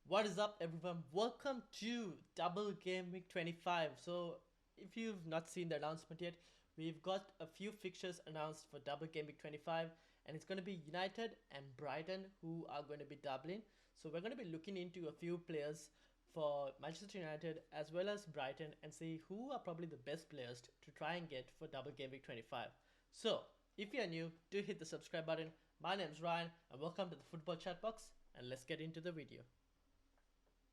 What is up, everyone? Welcome to Double Game Week 25. So, if you've not seen the announcement yet, we've got a few fixtures announced for Double Game Week 25, and it's going to be United and Brighton who are going to be doubling. So, we're going to be looking into a few players for Manchester United as well as Brighton and see who are probably the best players to try and get for Double Game Week 25. So, if you're new, do hit the subscribe button. My name's Ryan, and welcome to the Football Chatbox, and let's get into the video.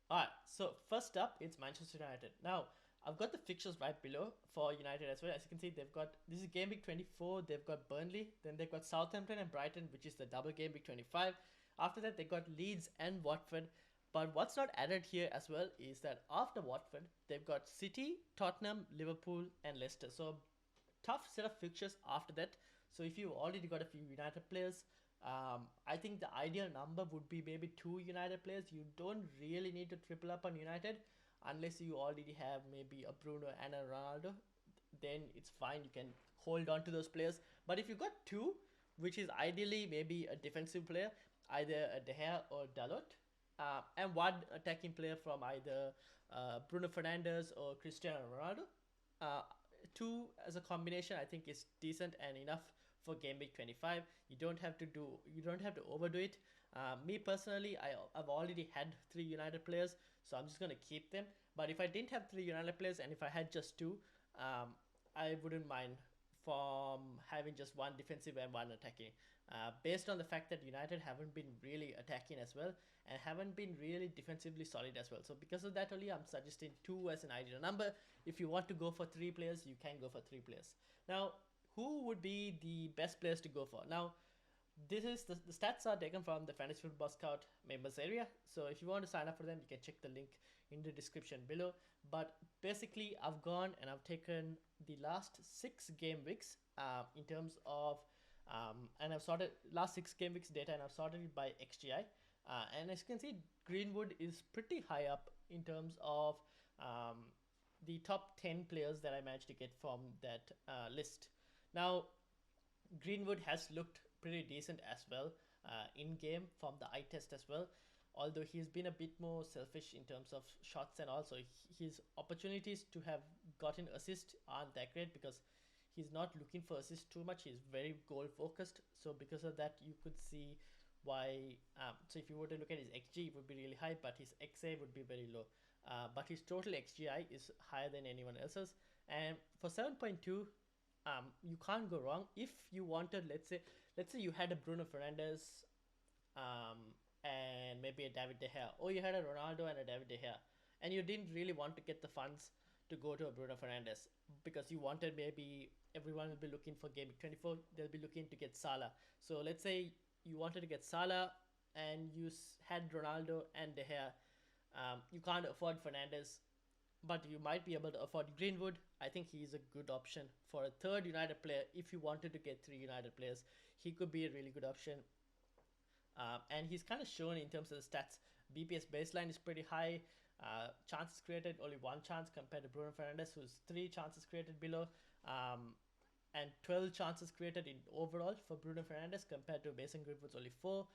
Alright, so first up, it's Manchester United. Now, I've got the fixtures right below for United as well. As you can see, they've got, this is game week 24, they've got Burnley, then they've got Southampton and Brighton, which is the double game week 25. After that, they got Leeds and Watford. But what's not added here as well is that after Watford, they've got City, Tottenham, Liverpool, and Leicester. So, tough set of fixtures after that. So, if you've already got a few United players, I think the ideal number would be maybe 2 United players. You don't really need to triple up on United unless you already have maybe a Bruno and a Ronaldo. Then it's fine. You can hold on to those players. But if you got two, which is ideally maybe a defensive player, either a De Gea or Dalot, and one attacking player from either Bruno Fernandes or Cristiano Ronaldo. Uh, Two as a combination, I think is decent and enough for game week 25. You don't have to overdo it. Me personally, I've already had 3 United players, so I'm just gonna keep them. But if I didn't have 3 United players and if I had just two, I wouldn't mind from having just one defensive and one attacking. Based on the fact that United haven't been really attacking as well and haven't been really defensively solid as well. So because of that only, I'm suggesting two as an ideal number. If you want to go for 3 players, you can go for 3 players. Now, who would be the best players to go for? Now, this is the stats are taken from the Fantasy Football Scout members area. So if you want to sign up for them, you can check the link in the description below. But basically, I've gone and I've taken the last 6 game weeks in terms of and I've sorted last 6 game weeks data and I've sorted it by XGI. And as you can see, Greenwood is pretty high up in terms of um, the top 10 players that I managed to get from that list. Now, Greenwood has looked pretty decent as well in game from the eye test as well. Although he's been a bit more selfish in terms of shots and also his opportunities to have gotten assist aren't that great because he's not looking for assist too much. He's very goal focused. So because of that, you could see why. So if you were to look at his XG, it would be really high, but his XA would be very low. But his total XGI is higher than anyone else's. And for 7.2, you can't go wrong. If you wanted, let's say you had a Bruno Fernandes, and maybe a David De Gea, or you had a Ronaldo and a David De Gea, and you didn't really want to get the funds to go to a Bruno Fernandes because you wanted maybe everyone will be looking for game week 24. They'll be looking to get Salah. So let's say you wanted to get Salah and you had Ronaldo and De Gea. You can't afford Fernandes, but you might be able to afford Greenwood. I think he's a good option for a third United player. If you wanted to get 3 United players, he could be a really good option. And he's kind of shown in terms of the stats. BPS baseline is pretty high. Chances created, only 1 chance compared to Bruno Fernandes, who's 3 chances created below. And 12 chances created in overall for Bruno Fernandes compared to Mason Greenwood's only 4.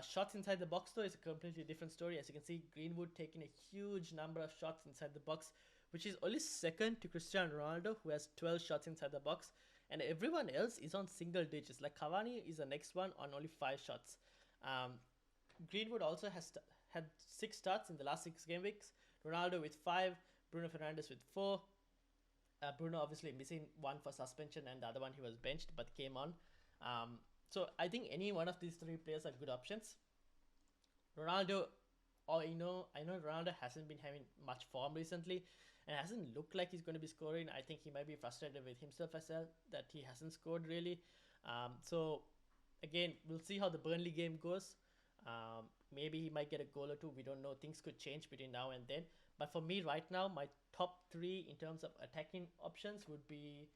Shots inside the box though is a completely different story. As you can see, Greenwood taking a huge number of shots inside the box, which is only second to Cristiano Ronaldo, who has 12 shots inside the box, and everyone else is on single digits. Like Cavani is the next one on only 5 shots. Greenwood also has had 6 starts in the last 6 game weeks. Ronaldo with 5, Bruno Fernandes with 4. Bruno obviously missing one for suspension and the other one he was benched but came on. So I think any one of these 3 players are good options. Ronaldo, I know Ronaldo hasn't been having much form recently and hasn't looked like he's going to be scoring. I think he might be frustrated with himself as well that he hasn't scored really. So again, we'll see how the Burnley game goes. Maybe he might get a goal or two. We don't know. Things could change between now and then. But for me right now, my top 3 in terms of attacking options would be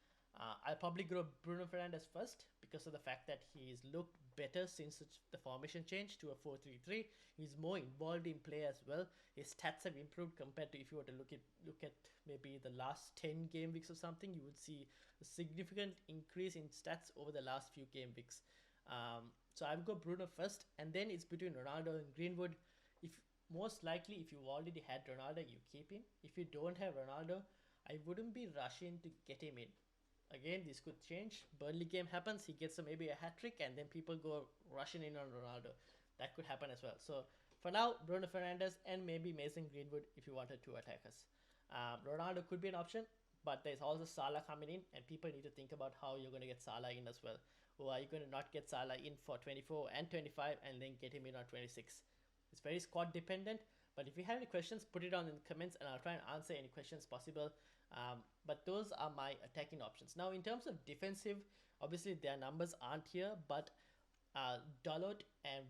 I'll probably go Bruno Fernandes first because of the fact that he's looked better since the formation change to a 4-3-3. He's more involved in play as well. His stats have improved compared to if you were to look at maybe the last 10 game weeks or something. You would see a significant increase in stats over the last few game weeks. So I would go Bruno first, and then it's between Ronaldo and Greenwood. If most likely, if you already had Ronaldo, you keep him. If you don't have Ronaldo, I wouldn't be rushing to get him in. Again, this could change. Burnley game happens, he gets maybe a hat trick, and then people go rushing in on Ronaldo. That could happen as well. So for now, Bruno Fernandes and maybe Mason Greenwood if you wanted two attackers. Ronaldo could be an option, but there's also Salah coming in, and people need to think about how you're going to get Salah in as well. Or are you going to not get Salah in for 24 and 25 and then get him in on 26? It's very squad dependent, but if you have any questions, put it on in the comments and I'll try and answer any questions possible. But those are my attacking options. Now, in terms of defensive, obviously their numbers aren't here, but Dalot and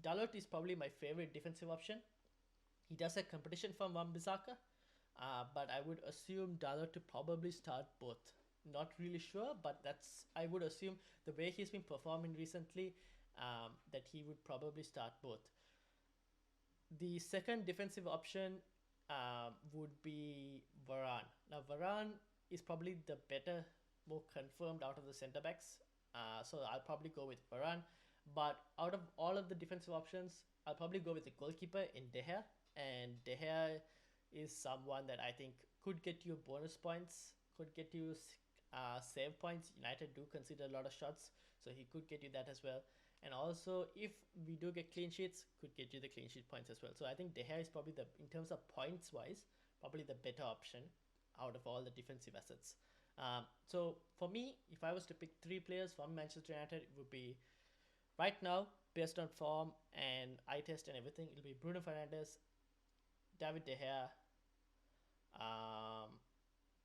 Dalot is probably my favorite defensive option. He does have competition from Wan-Bissaka, but I would assume Dalot to probably start both. Not really sure, but I would assume the way he's been performing recently, that he would probably start both. The second defensive option would be Varane. Now, Varane is probably the better, more confirmed out of the centre backs. So I'll probably go with Varane. But out of all of the defensive options, I'll probably go with the goalkeeper in De Gea. And De Gea is someone that I think could get you bonus points, could get you save points. United do consider a lot of shots, so he could get you that as well. And also, if we do get clean sheets, could get you the clean sheet points as well. So I think De Gea is probably in terms of points wise, probably the better option out of all the defensive assets. So for me, if I was to pick three players from Manchester United, it would be right now, based on form and eye test and everything, it'll be Bruno Fernandes, David De Gea,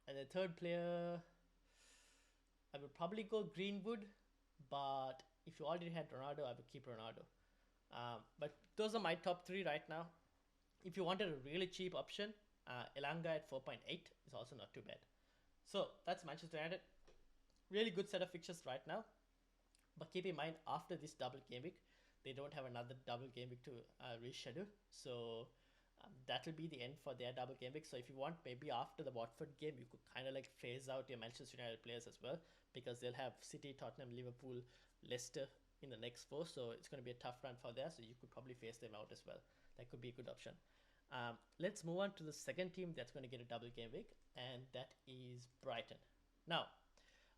and the third player, I would probably go Greenwood, but if you already had Ronaldo, I would keep Ronaldo. But those are my top three right now. If you wanted a really cheap option, Elanga at 4.8 is also not too bad. So that's Manchester United. Really good set of fixtures right now. But keep in mind, after this double game week, they don't have another double game week to reschedule. So that will be the end for their double game week. So if you want, maybe after the Watford game, you could kind of like phase out your Manchester United players as well, because they'll have City, Tottenham, Liverpool, Leicester in the next four. So it's going to be a tough run for there. So you could probably phase them out as well. That could be a good option. Let's move on to the second team that's going to get a double game week, and that is Brighton. Now,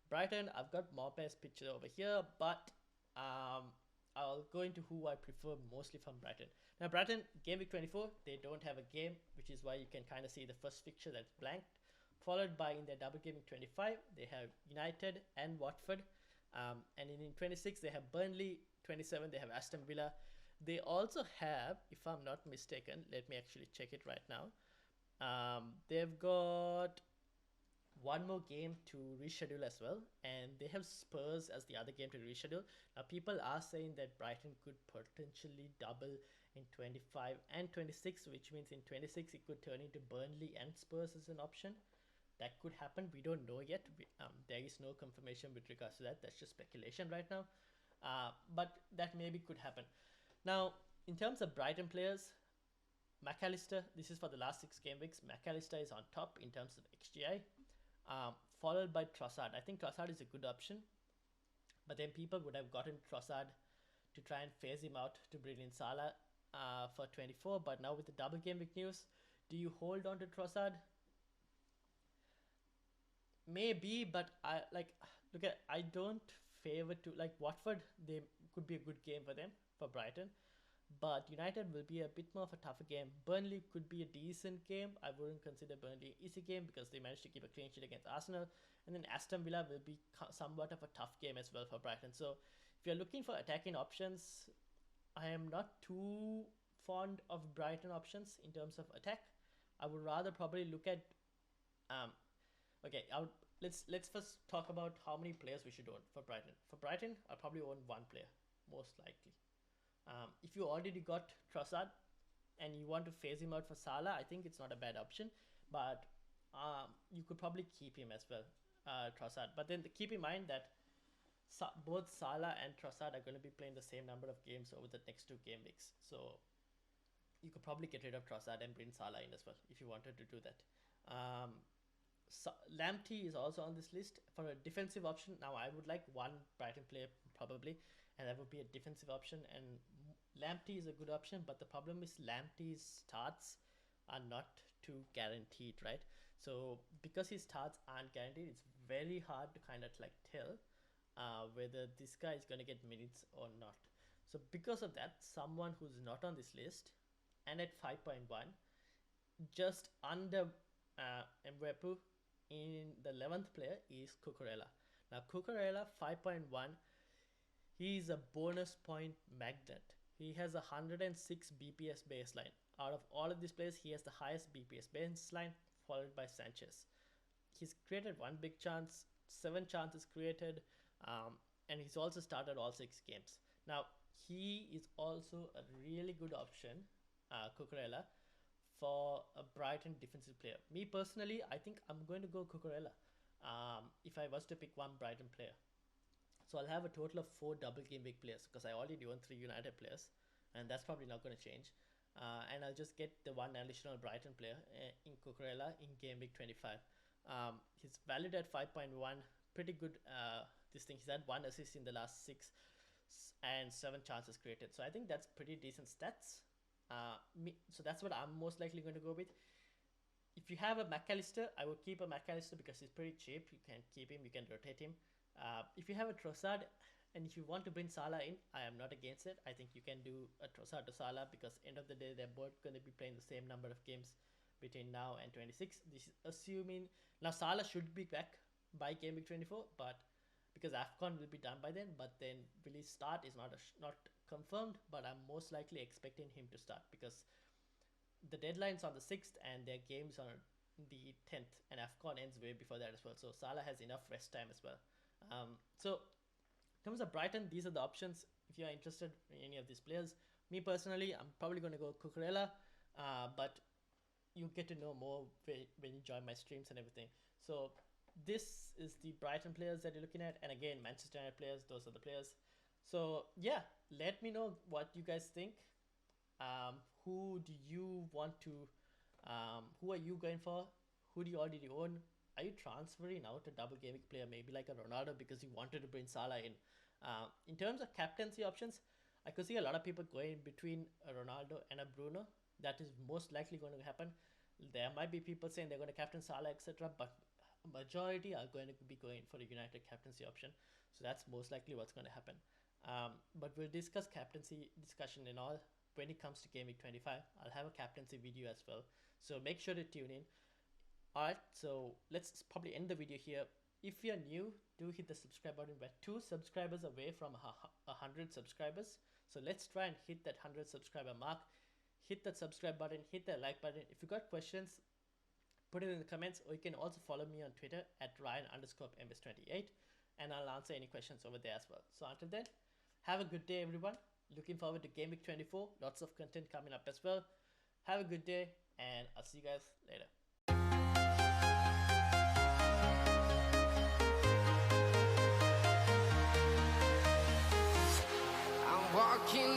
Brighton, I've got Maupay's picture over here, but I'll go into who I prefer mostly from Brighton. Now, Brighton, game week 24, they don't have a game, which is why you can kind of see the first fixture that's blanked, followed by in their double game week 25, they have United and Watford. And in 26, they have Burnley. 27, they have Aston Villa. They also have, if I'm not mistaken, let me actually check it right now. They've got one more game to reschedule as well, and they have Spurs as the other game to reschedule. Now, people are saying that Brighton could potentially double in 25 and 26, which means in 26 it could turn into Burnley and Spurs as an option. That could happen. We don't know yet. There is no confirmation with regards to that. That's just speculation right now. But that maybe could happen. Now, in terms of Brighton players, McAllister, this is for the last 6 game weeks. McAllister is on top in terms of XGI, followed by Trossard. I think Trossard is a good option, but then people would have gotten Trossard to try and phase him out to bring in Salah for 24. But now with the double game week news, do you hold on to Trossard? Maybe, but I don't favor to like Watford. They could be a good game for them, for Brighton, but United will be a bit more of a tougher game. Burnley could be a decent game. I wouldn't consider Burnley an easy game because they managed to keep a clean sheet against Arsenal, and then Aston Villa will be somewhat of a tough game as well for Brighton. So if you're looking for attacking options, I am not too fond of Brighton options in terms of attack. I would rather probably look at okay, let's first talk about how many players we should own for Brighton. For Brighton, I'll probably own one player, most likely. If you already got Trossard and you want to phase him out for Salah, I think it's not a bad option. But you could probably keep him as well, Trossard. But then keep in mind that both Salah and Trossard are going to be playing the same number of games over the next 2 game weeks. So you could probably get rid of Trossard and bring Salah in as well if you wanted to do that. Lamptey is also on this list for a defensive option. Now, I would like one Brighton player probably, and that would be a defensive option. And Lamptey is a good option, but the problem is Lamptey's starts are not too guaranteed, right? So because his starts aren't guaranteed, it's very hard to kind of like tell whether this guy is going to get minutes or not. So because of that, someone who's not on this list and at 5.1, just under Mwepu in the 11th player is Cucurella. Now Cucurella 5.1, he is a bonus point magnet. He has a 106 BPS baseline. Out of all of these players, he has the highest BPS baseline, followed by Sanchez. He's created one big chance, 7 chances created, and he's also started all 6 games. Now, he is also a really good option, Cucurella, for a Brighton defensive player. Me personally, I think I'm going to go Cucurella if I was to pick one Brighton player. So I'll have a total of 4 double game week players because I already own 3 United players, and that's probably not going to change. And I'll just get the one additional Brighton player in Cucurella in game week 25. He's valued at 5.1, pretty good. This thing, he's had 1 assist in the last 6 and 7 chances created. So I think that's pretty decent stats. So that's what I'm most likely going to go with. If you have a McAllister, I would keep a McAllister because he's pretty cheap. You can keep him, you can rotate him. If you have a Trossard and if you want to bring Salah in, I am not against it. I think you can do a Trossard to Salah because end of the day, they're both going to be playing the same number of games between now and 26. This is assuming now Salah should be back by game week 24, but because AFCON will be done by then, but then will he start is not confirmed, but I'm most likely expecting him to start because the deadline's on the 6th and their games on the 10th, and AFCON ends way before that as well. So Salah has enough rest time as well. So in terms of Brighton, these are the options if you are interested in any of these players. Me personally, I'm probably going to go Cucurella, but you get to know more when you join my streams and everything. So this is the Brighton players that you're looking at, and again, Manchester United players, those are the players. So yeah, let me know what you guys think. Who do you want to, who are you going for? Who do you already own? Are you transferring out a double game week player, maybe like a Ronaldo because you wanted to bring Salah in terms of captaincy options, I could see a lot of people going between a Ronaldo and a Bruno. That is most likely going to happen. There might be people saying they're going to captain Salah, etc., but majority are going to be going for the United captaincy option. So that's most likely what's going to happen. But we'll discuss captaincy discussion and all when it comes to Game Week 25. I'll have a captaincy video as well. So make sure to tune in. Alright, so let's probably end the video here. If you're new, do hit the subscribe button. We're 2 subscribers away from 100 subscribers. So let's try and hit that 100 subscriber mark. Hit that subscribe button, hit that like button. If you got questions, put it in the comments, or you can also follow me on Twitter at Ryan_MS28, and I'll answer any questions over there as well. So until then, have a good day, everyone. Looking forward to Game Week 24. Lots of content coming up as well. Have a good day, and I'll see you guys later. Walking